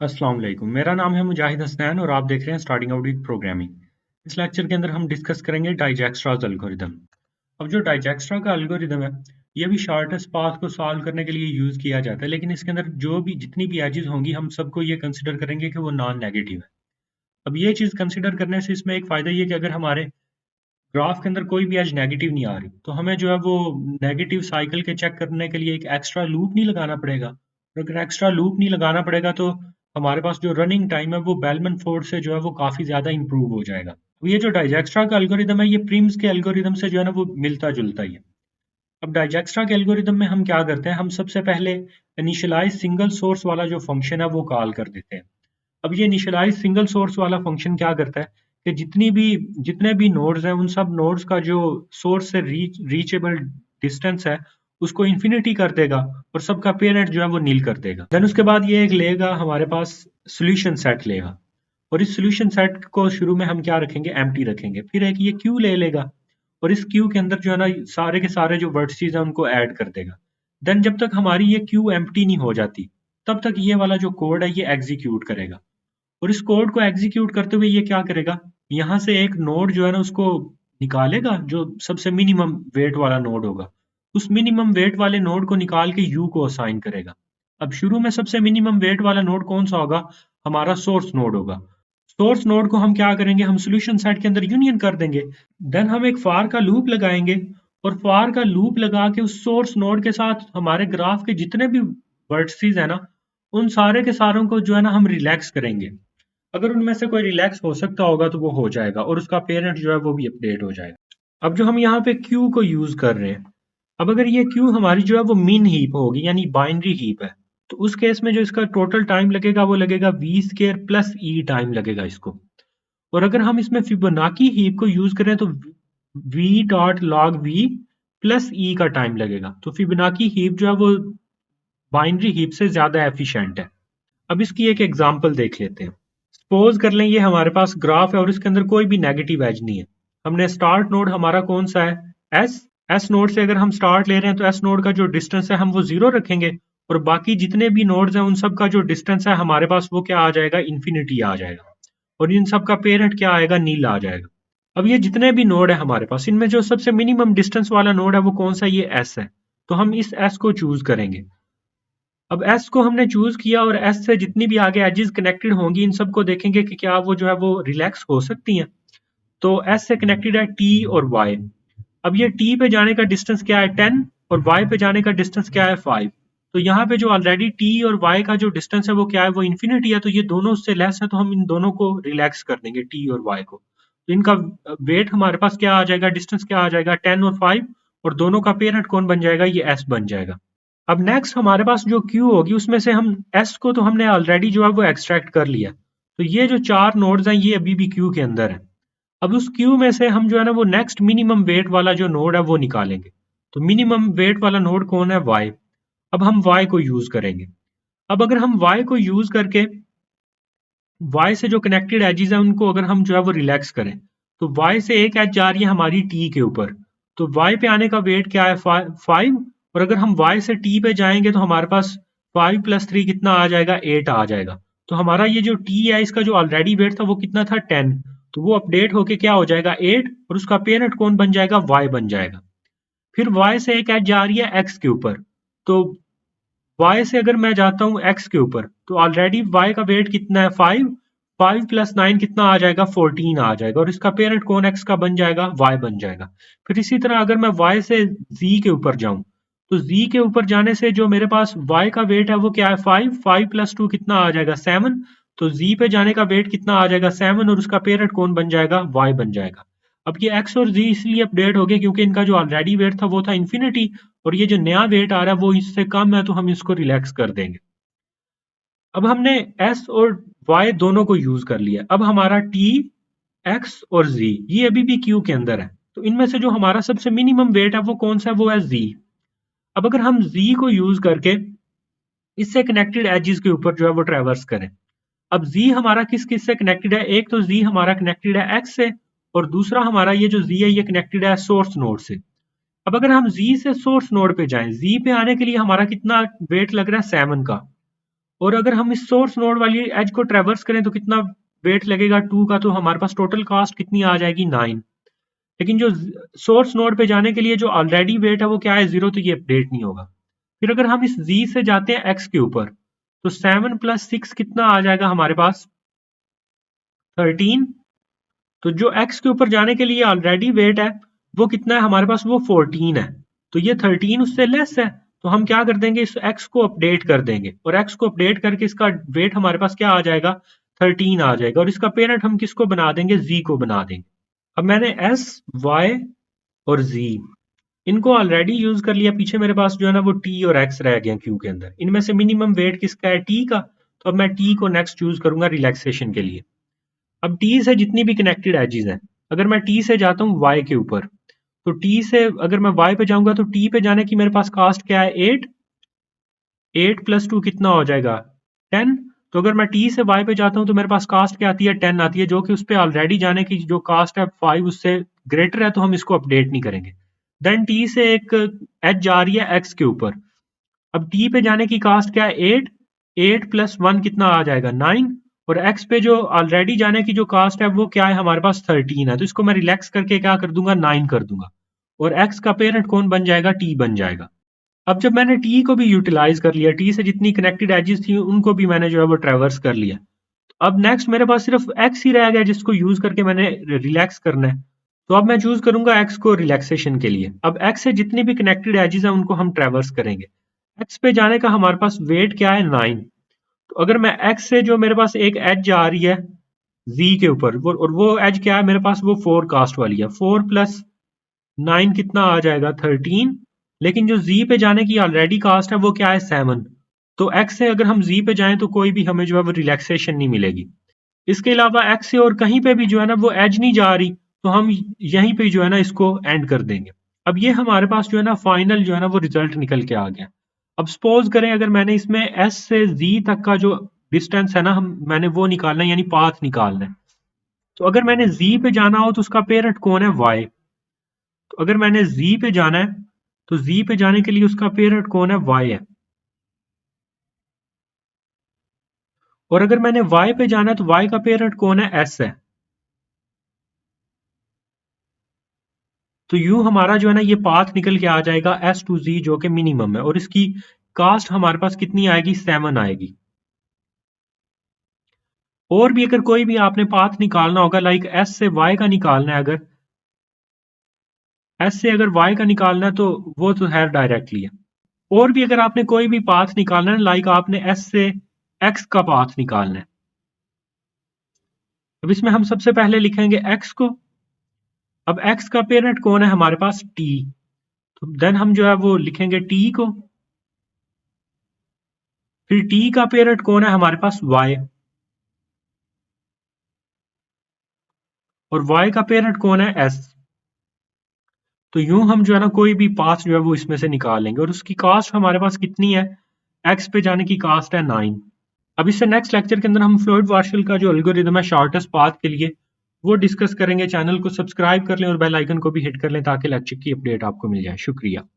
अस्सलाम वालेकुम। मेरा नाम है मुजाहिद हसनैन और आप देख रहे हैं स्टार्टिंग आउट विद प्रोग्रामिंग। इस लेक्चर के अंदर हम डिस्कस करेंगे डाइजेक्स्ट्राज एल्गोरिदम। अब जो डाइजेक्स्ट्रा का एल्गोरिदम है, ये भी शॉर्टेस्ट पाथ को सॉल्व करने के लिए यूज किया जाता है, लेकिन इसके अंदर जो भी जितनी भी एजेस होंगी हम सबको ये कंसिडर करेंगे कि वो नॉन नेगेटिव है। अब ये चीज कंसिडर करने से इसमें एक फायदा ये कि अगर हमारे ग्राफ के अंदर कोई भी एज नेगेटिव नहीं आ रही, तो हमें जो है वो नेगेटिव साइकिल के चेक करने के लिए एक एक्स्ट्रा लूप नहीं लगाना पड़ेगा। और अगर एक्स्ट्रा लूप नहीं लगाना पड़ेगा तो हमारे पास जो रनिंग टाइम है वो बेलमैन फोर्ड से जो है वो काफी ज्यादा इंप्रूव हो जाएगा। तो ये जो डाइजेक्स्ट्रा का एल्गोरिदम है, ये प्रिम्स के एल्गोरिदम से जो है ना वो मिलता जुलता ही है। अब डाइजेक्स्ट्रा के एल्गोरिदम में हम क्या करते हैं, हम सबसे पहले इनिशियलाइज सिंगल सोर्स वाला जो फंक्शन है वो कॉल कर देते हैं। अब ये इनिशियलाइज सिंगल सोर्स वाला फंक्शन क्या करता है कि जितने भी नोड्स हैं उन सब नोड्स का जो सोर्स से रीचेबल डिस्टेंस है उसको इन्फिनिटी कर देगा और सबका पेरेंट जो है वो नील कर देगा। देन उसके बाद ये एक लेगा हमारे पास सॉल्यूशन सेट लेगा, और इस सॉल्यूशन सेट को शुरू में हम क्या रखेंगे, एम्प्टी रखेंगे। फिर एक ये क्यू ले लेगा और इस क्यू के अंदर जो है ना सारे के सारे जो वर्टिसेस हैं उनको ऐड कर देगा। देन जब तक हमारी ये क्यू एम्प्टी नहीं हो जाती तब तक ये वाला जो कोड है ये एग्जीक्यूट करेगा। और इस कोड को एग्जीक्यूट करते हुए ये क्या करेगा, यहाँ से एक नोड जो है ना उसको निकालेगा जो सबसे मिनिमम वेट वाला नोड होगा। उस मिनिमम वेट वाले नोड को निकाल के यू को असाइन करेगा। अब शुरू में सबसे मिनिमम वेट वाला नोड कौन सा होगा, हमारा सोर्स नोड होगा। सोर्स नोड को हम क्या करेंगे, हम सॉल्यूशन सेट के अंदर यूनियन कर देंगे। देन हम एक फार का लूप लगाएंगे और फार का लूप लगा के उस सोर्स नोड के साथ हमारे ग्राफ के जितने भी वर्टिसेस है ना उन सारे के सारों को जो है ना हम रिलैक्स करेंगे। अगर उनमें से कोई रिलैक्स हो सकता होगा तो वो हो जाएगा और उसका पेरेंट जो है वो भी अपडेट हो जाएगा। अब जो हम यहाँ पे क्यू को यूज कर रहे हैं, अब अगर ये क्यू हमारी जो है वो मिन हीप होगी यानी बाइनरी हीप है, तो उस केस में जो इसका टोटल टाइम लगेगा वो लगेगा V square plus E time लगेगा इसको। और अगर हम इसमें फिबोनाची हीप को यूज करें तो V dot log V plus E का टाइम लगेगा। तो फिबोनाची हीप जो है वो बाइनरी हीप से ज्यादा एफिशिएंट है। अब इसकी एक एग्जांपल देख लेते हैं। सपोज कर लें ये हमारे पास ग्राफ है और इसके अंदर कोई भी नेगेटिव एज नहीं है। हमने स्टार्ट नोड हमारा कौन सा है, एस। एस नोड से अगर हम स्टार्ट ले रहे हैं तो एस नोड का जो डिस्टेंस है हम वो 0 रखेंगे और बाकी जितने भी नोड्स हैं उन सब का जो डिस्टेंस है हमारे पास वो क्या आ जाएगा, इन्फिनिटी आ जाएगा। और इन सब का पेरेंट क्या आएगा, नील आ जाएगा। अब ये जितने भी नोड है हमारे पास इनमें जो सबसे मिनिमम डिस्टेंस वाला नोड है वो कौन सा, ये एस है। तो हम इस एस को चूज करेंगे। अब एस को हमने चूज किया और एस से जितनी भी आगे एजेस कनेक्टेड होंगी इन सबको देखेंगे कि क्या वो जो है वो रिलैक्स हो सकती हैं। तो एस से कनेक्टेड है टी और वाई। अब ये टी पे जाने का डिस्टेंस क्या है, 10, और वाई पे जाने का डिस्टेंस क्या है, 5। तो यहाँ पे जो ऑलरेडी टी और वाई का जो डिस्टेंस है वो क्या है, वो इन्फिनिटी है। तो ये दोनों उससे लेस है तो हम इन दोनों को रिलैक्स कर देंगे, टी और वाई को। तो इनका वेट हमारे पास क्या आ जाएगा, डिस्टेंस क्या आ जाएगा, 10 और 5। और दोनों का पेरेंट कौन बन जाएगा, ये एस बन जाएगा। अब नेक्स्ट हमारे पास जो क्यू होगी उसमें से हम एस को तो हमने ऑलरेडी जो है वो एक्सट्रैक्ट कर लिया। तो ये जो 4 नोड्स हैं ये अभी भी क्यू के अंदर है। अब उस क्यू में से हम जो है ना वो नेक्स्ट मिनिमम वेट वाला जो नोड है वो निकालेंगे। तो मिनिमम वेट वाला नोड कौन है, वाई। अब हम वाई को यूज करेंगे। अब अगर हम वाई को यूज करके वाई से जो कनेक्टेड एजेस हैं उनको अगर हम जो है वो रिलैक्स करें, तो वाई से एक एज जा रही है हमारी टी के ऊपर। तो वाई पे आने का वेट क्या है, 5। और अगर हम वाई से टी पे जाएंगे तो हमारे पास 5 + 3 कितना आ जाएगा, 8 आ जाएगा। तो हमारा ये जो टी है इसका जो ऑलरेडी वेट था वो कितना था, 10। तो वो अपडेट होके क्या हो जाएगा, 8। और उसका पेरेंट कौन बन जाएगा, वाई बन जाएगा। फिर वाई से एक एज जा रही है एक्स के ऊपर। तो वाई से अगर मैं जाता हूँ एक्स के ऊपर तो ऑलरेडी वाई का वेट कितना है, 5। 5 + 9 कितना आ जाएगा, 14 आ जाएगा। और इसका पेरेंट कौन एक्स का बन जाएगा, वाई बन जाएगा। फिर इसी तरह अगर मैं वाई से जी के ऊपर जाऊं तो जी के ऊपर जाने से जो मेरे पास वाई का वेट है वो क्या है, 5। 5 + 2 कितना आ जाएगा, 7। तो जी पे जाने का वेट कितना आ जाएगा, 7। और उसका पेरेंट कौन बन जाएगा, वाई बन जाएगा। अब ये एक्स और जी इसलिए अपडेट हो गए क्योंकि इनका जो ऑलरेडी वेट था वो था इन्फिनिटी, और ये जो नया वेट आ रहा है वो इससे कम है तो हम इसको रिलैक्स कर देंगे। अब हमने एस और वाई दोनों को यूज कर लिया। अब हमारा टी, एक्स और जी ये अभी भी क्यू के अंदर है। तो इनमें से जो हमारा सबसे मिनिमम वेट है वो कौन सा है, वो है जी। अब अगर हम जी को यूज करके इससे कनेक्टेड एजेस के ऊपर जो है वो ट्रेवर्स करें। अब जी हमारा किस किस से कनेक्टेड है, एक तो जी हमारा कनेक्टेड है एक्स से, और दूसरा हमारा ये जो जी है ये कनेक्टेड है सोर्स नोड से। अब अगर हम Z से सोर्स नोड पे जाएं, Z पे आने के लिए हमारा कितना वेट लग रहा है, 7 का। और अगर हम इस सोर्स नोड वाली एज को ट्रेवर्स करें तो कितना वेट लगेगा 2 का, तो हमारे पास टोटल कास्ट कितनी आ जाएगी 9। लेकिन जो सोर्स नोड पे जाने के लिए जो ऑलरेडी वेट है वो क्या है 0, तो ये अपडेट नहीं होगा। फिर अगर हम इस z से जाते हैं x के ऊपर, तो 7 + 6 कितना आ जाएगा हमारे पास 13। तो जो x के ऊपर जाने के लिए ऑलरेडी वेट है वो कितना है हमारे पास, वो 14 है। तो ये 13 उससे लेस है, तो हम क्या कर देंगे, इस x को अपडेट कर देंगे और x को अपडेट करके इसका वेट हमारे पास क्या आ जाएगा 13 आ जाएगा, और इसका पेरेंट हम किसको बना देंगे, z को बना देंगे। अब मैंने s, y और z इनको ऑलरेडी यूज कर लिया, पीछे मेरे पास जो है ना वो t और x रह गया क्यू के अंदर। इनमें से मिनिमम वेट किसका है, t का, तो अब मैं t को नेक्स्ट यूज करूंगा रिलैक्सेशन के लिए। अब t से जितनी भी कनेक्टेड एजेस हैं, अगर मैं t से जाता हूँ y के ऊपर, तो t से अगर मैं y पे जाऊंगा तो t पे जाने की मेरे पास कास्ट क्या है 8, 8 + 2 कितना हो जाएगा 10। तो अगर मैं t से y पे जाता हूँ तो मेरे पास कास्ट क्या आती है 10 आती है, जो कि उस पे ऑलरेडी जाने की जो कास्ट है 5 उससे ग्रेटर है, तो हम इसको अपडेट नहीं करेंगे। देन t से एक एज जा रही है x के ऊपर, अब t पे जाने की कास्ट क्या है 8, 8 + 1 कितना आ जाएगा 9, और x पे जो ऑलरेडी जाने की जो कास्ट है वो क्या है हमारे पास 13 है, तो इसको मैं रिलैक्स करके क्या कर दूंगा 9 कर दूंगा, और x का पेरेंट कौन बन जाएगा, t बन जाएगा। अब जब मैंने t को भी यूटिलाइज कर लिया, t से जितनी कनेक्टेड एजेस थी उनको भी मैंने जो है वो ट्रेवर्स कर लिया, अब नेक्स्ट मेरे पास सिर्फ x ही रह गया जिसको यूज करके मैंने रिलैक्स करना है। तो अब मैं चूज करूंगा x को रिलैक्सेशन के लिए। अब x से जितनी भी कनेक्टेड एजेस हैं उनको हम ट्रेवर्स करेंगे। x पे जाने का हमारे पास वेट क्या है 9, तो अगर मैं x से जो मेरे पास एक एज आ रही है z के ऊपर, और वो एज क्या है मेरे पास, वो 4 कास्ट वाली है, 4 + 9 कितना आ जाएगा 13। लेकिन जो z पे जाने की ऑलरेडी कास्ट है वो क्या है 7, तो x से अगर हम z पे जाएं तो कोई भी हमें जो है वो रिलैक्सेशन नहीं मिलेगी। इसके अलावा x से और कहीं पे भी जो है ना वो एज नहीं जा रही, तो हम यहीं पे जो है ना इसको एंड कर देंगे। अब ये हमारे पास जो है ना फाइनल जो है ना वो रिजल्ट निकल के आ गया। अब सपोज करें अगर मैंने इसमें s से z तक का जो डिस्टेंस है ना मैंने वो निकालना है, यानी पाथ निकालना है। तो अगर मैंने z पे जाना हो तो उसका पेरेंट कौन है, y। तो अगर मैंने z पे जाना है तो z पे जाने के लिए उसका पेरेंट कौन है, y है। और अगर मैंने y पे जाना है तो y का पेरेंट कौन है, s है। तो यूं हमारा जो है ना ये पाथ निकल के आ जाएगा s to z, जो कि मिनिमम है, और इसकी कास्ट हमारे पास कितनी आएगी 7 आएगी। और भी अगर कोई भी आपने पाथ निकालना होगा, लाइक s से y का निकालना है, अगर s से अगर y का निकालना है तो वो तो है डायरेक्टली है। और भी अगर आपने कोई भी पाथ निकालना है, लाइक आपने s से x का पाथ निकालना है, अब इसमें हम सबसे पहले लिखेंगे x को। अब x का पेरेंट कौन है हमारे पास, t, तो देन हम जो है वो लिखेंगे t को। फिर t का पेरेंट कौन है हमारे पास, y, और y का पेरेंट कौन है, s। तो यूं हम जो है ना कोई भी पाथ जो है वो इसमें से निकाल लेंगे, और उसकी कास्ट हमारे पास कितनी है, x पे जाने की कास्ट है 9। अब इससे नेक्स्ट लेक्चर के अंदर हम फ्लोइड वार्शल का जो एल्गोरिदम है शॉर्टेस्ट पाथ के लिए वो डिस्कस करेंगे। चैनल को सब्सक्राइब कर लें और बेल आइकन को भी हिट कर लें ताकि लेक्चर की अपडेट आपको मिल जाए। शुक्रिया।